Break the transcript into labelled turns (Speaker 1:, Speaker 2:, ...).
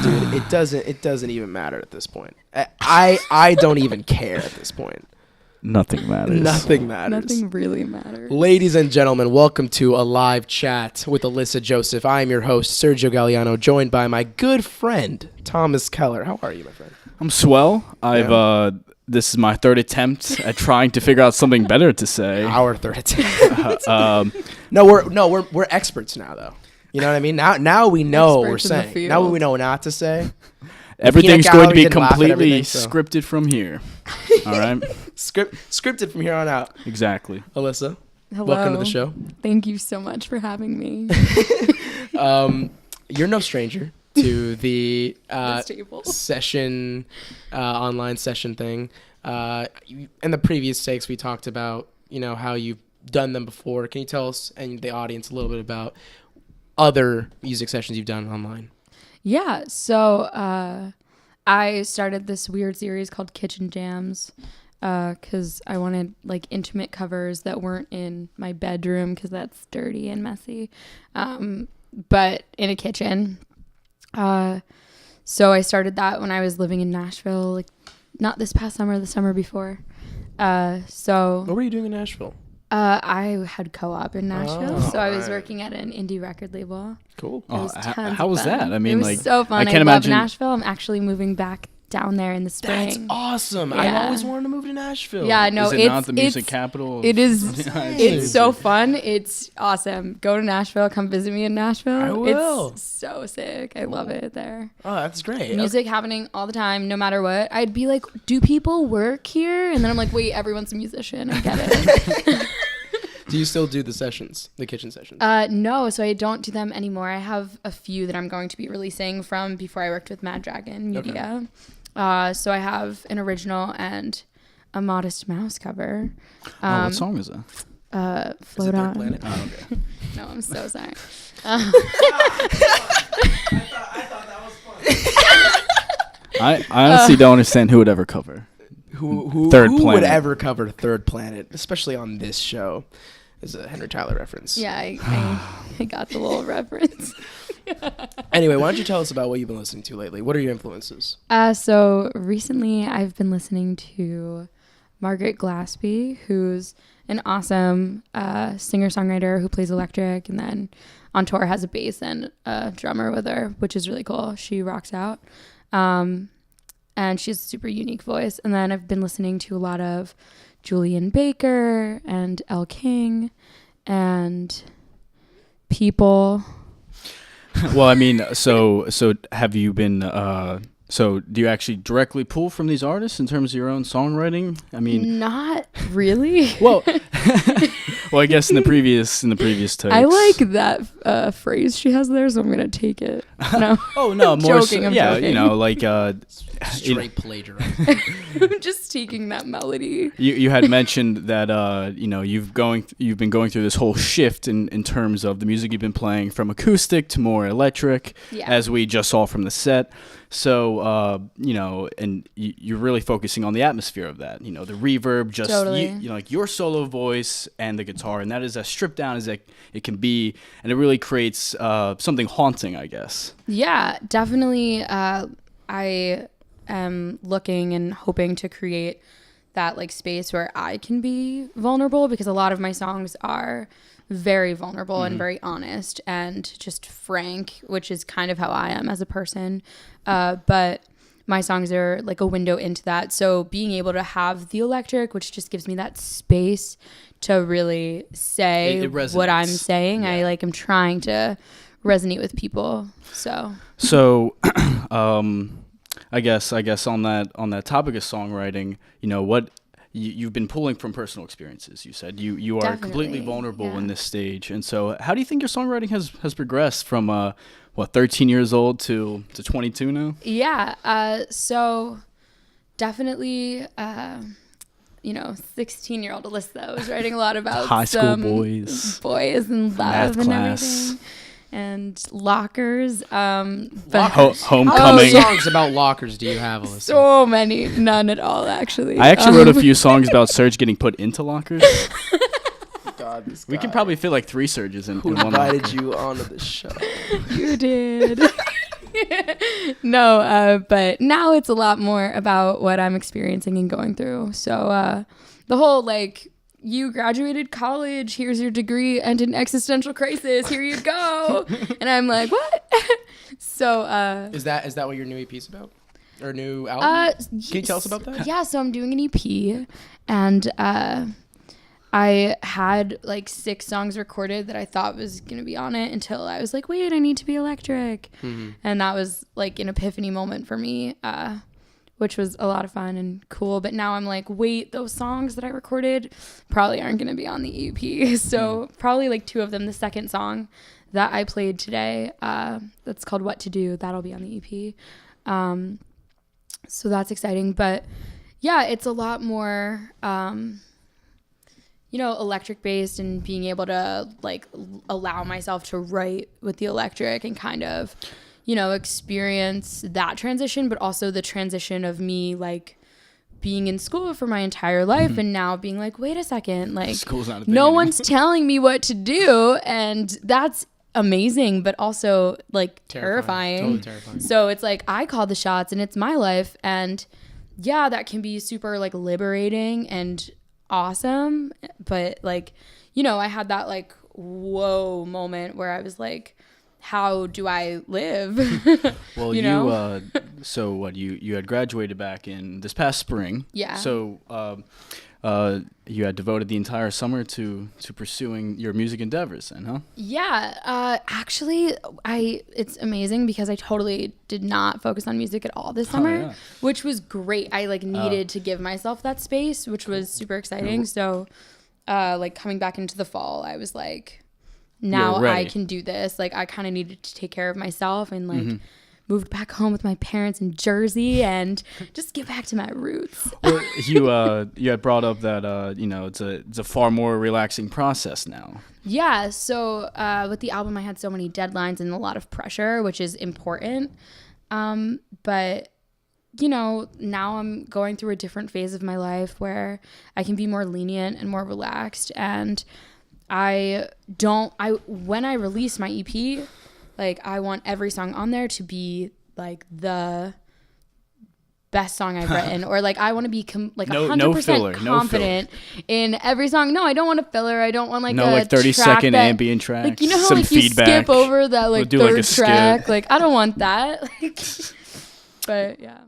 Speaker 1: Dude, it doesn't even matter at this point. I don't even care at this point.
Speaker 2: Nothing matters.
Speaker 1: Nothing matters.
Speaker 3: Nothing really matters.
Speaker 1: Ladies and gentlemen, welcome to a live chat with Alyssa Joseph. I am your host, Sergio Galeano, joined by my good friend, Thomas Keller. How are you, my friend?
Speaker 2: I'm swell. This is my third attempt at trying to figure out something better to say.
Speaker 1: Our third attempt. We're experts now, though. You know what I mean? Now we know what we're saying. Now we know what not to say.
Speaker 2: Everything's going to be completely scripted from here. All right?
Speaker 1: Scripted from here on out.
Speaker 2: Exactly.
Speaker 1: Alyssa,
Speaker 3: hello.
Speaker 1: welcome to the show.
Speaker 3: Thank you so much for having me.
Speaker 1: You're no stranger to the session, online session thing. In the previous takes, we talked about, how you've done them before. Can you tell us and the audience a little bit about other music sessions you've done online?
Speaker 3: Yeah, so I started this weird series called Kitchen Jams because I wanted intimate covers that weren't in my bedroom because that's dirty and messy, but in a kitchen. So I started that when I was living in Nashville, not this past summer, the summer before. So
Speaker 1: what were you doing in Nashville?
Speaker 3: I had co-op in Nashville, so I was working at an indie record label.
Speaker 1: Cool.
Speaker 2: How was that? I mean,
Speaker 3: it was so fun. I love Nashville. I'm actually moving back down there in the spring.
Speaker 1: That's awesome. Yeah. I've always wanted to move to Nashville.
Speaker 3: Yeah, no,
Speaker 2: it's not the music capital.
Speaker 3: It is. It's so fun. It's awesome. Go to Nashville. Come visit me in Nashville.
Speaker 1: I will.
Speaker 3: It's so sick. I love it there.
Speaker 1: Oh, that's great.
Speaker 3: Music happening all the time, no matter what. I'd be like, do people work here? And then I'm like, wait, everyone's a musician. I get it.
Speaker 1: Do you still do the sessions, the kitchen sessions?
Speaker 3: No, so I don't do them anymore. I have a few that I'm going to be releasing from before I worked with Mad Dragon Media. Okay. So I have an original and a Modest Mouse cover.
Speaker 2: What song is that?
Speaker 3: Float
Speaker 1: is it
Speaker 3: On.
Speaker 1: Planet? Oh, okay.
Speaker 3: No, I'm so sorry.
Speaker 1: I thought that was
Speaker 2: fun. I honestly don't understand who would ever cover.
Speaker 1: Who would ever cover Third Planet, especially on this show? Is a Henry Tyler reference.
Speaker 3: Yeah, I got the little reference.
Speaker 1: Anyway, why don't you tell us about what you've been listening to lately? What are your influences?
Speaker 3: So recently I've been listening to Margaret Glaspie, who's an awesome singer-songwriter who plays electric and then on tour has a bass and a drummer with her, which is really cool. She rocks out. And she has a super unique voice. And then I've been listening to a lot of Julian Baker and Elle King and People.
Speaker 2: Well, I mean, so have you been, so do you actually directly pull from these artists in terms of your own songwriting? I mean,
Speaker 3: not really.
Speaker 2: Well, I guess in the previous takes.
Speaker 3: I like that phrase she has there, so I'm gonna take it. No.
Speaker 2: Oh no, more
Speaker 3: joking,
Speaker 2: so,
Speaker 3: I'm
Speaker 2: joking.
Speaker 1: Straight plagiarism.
Speaker 3: I'm just taking that melody.
Speaker 2: You had mentioned that you've been going through this whole shift in terms of the music you've been playing from acoustic to more electric, as we just saw from the set. So and you're really focusing on the atmosphere of that. The reverb, just
Speaker 3: totally.
Speaker 2: Your solo voice and the guitar, and that is as stripped down as it can be, and it really creates something haunting, I guess.
Speaker 3: Yeah, definitely. I am looking and hoping to create that space where I can be vulnerable, because a lot of my songs are very vulnerable and very honest and just frank, which is kind of how I am as a person. But my songs are like a window into that. So being able to have the electric, which just gives me that space to really say
Speaker 2: it
Speaker 3: what I'm saying. Yeah. I am trying to resonate with people. So
Speaker 2: I guess on that topic of songwriting, what you've been pulling from personal experiences. You said you are
Speaker 3: Definitely,
Speaker 2: completely vulnerable in this stage, and so how do you think your songwriting has progressed from 13 years old to 22 now?
Speaker 3: Yeah, so definitely 16-year-old Alyssa was writing a lot about
Speaker 2: high school boys
Speaker 3: and love and everything. And lockers.
Speaker 2: Homecoming.
Speaker 1: How many songs about lockers do you have, Alyssa?
Speaker 3: So many. None at all, actually.
Speaker 2: I actually wrote a few songs about Serge getting put into lockers.
Speaker 1: God, this guy.
Speaker 2: We can probably fit 3 Serges in one.
Speaker 1: Who invited you onto the show?
Speaker 3: You did. No, but now it's a lot more about what I'm experiencing and going through. So the whole like, you graduated college, here's your degree and an existential crisis, here you go. And I'm like, what? So is
Speaker 1: that what your new EP's about? Or new album? Can you tell us about that?
Speaker 3: Yeah, so I'm doing an EP, and I had like 6 songs recorded that I thought was going to be on it until I was like, wait, I need to be electric. Mm-hmm. And that was like an epiphany moment for me, which was a lot of fun and cool. But now I'm like, wait, those songs that I recorded probably aren't going to be on the EP. So probably like 2 of them. The second song that I played today, that's called What to Do, that'll be on the EP. So that's exciting. But yeah, it's a lot more, electric based, and being able to like allow myself to write with the electric and kind of, experience that transition, but also the transition of me like being in school for my entire life and now being like, wait a second, like no one's telling me what to do. And that's amazing, but also like terrifying.
Speaker 1: Totally terrifying.
Speaker 3: So it's like I call the shots and it's my life, and yeah, that can be super like liberating and awesome, but like, I had that like whoa moment where I was like, how do I live?
Speaker 2: Well, so what, you had graduated back in this past spring.
Speaker 3: Yeah.
Speaker 2: So you had devoted the entire summer to pursuing your music endeavors then, huh?
Speaker 3: Yeah. Actually, it's amazing because I totally did not focus on music at all this summer, which was great. I like needed to give myself that space, which was super exciting. So like coming back into the fall, I was like, now I can do this. Like I kind of needed to take care of myself, and like moved back home with my parents in Jersey and just get back to my roots.
Speaker 2: Well, you had brought up that it's a far more relaxing process now.
Speaker 3: Yeah. So with the album, I had so many deadlines and a lot of pressure, which is important. But now I'm going through a different phase of my life where I can be more lenient and more relaxed. And when I release my EP, like I want every song on there to be like the best song I've written, or like I want to be 100% confident in every song. No, I don't want a filler. I don't want like a
Speaker 2: 30-second ambient track.
Speaker 3: Like how
Speaker 2: some
Speaker 3: like
Speaker 2: feedback.
Speaker 3: You skip over that like
Speaker 2: we'll
Speaker 3: third track. Like I don't want that. Like, but yeah.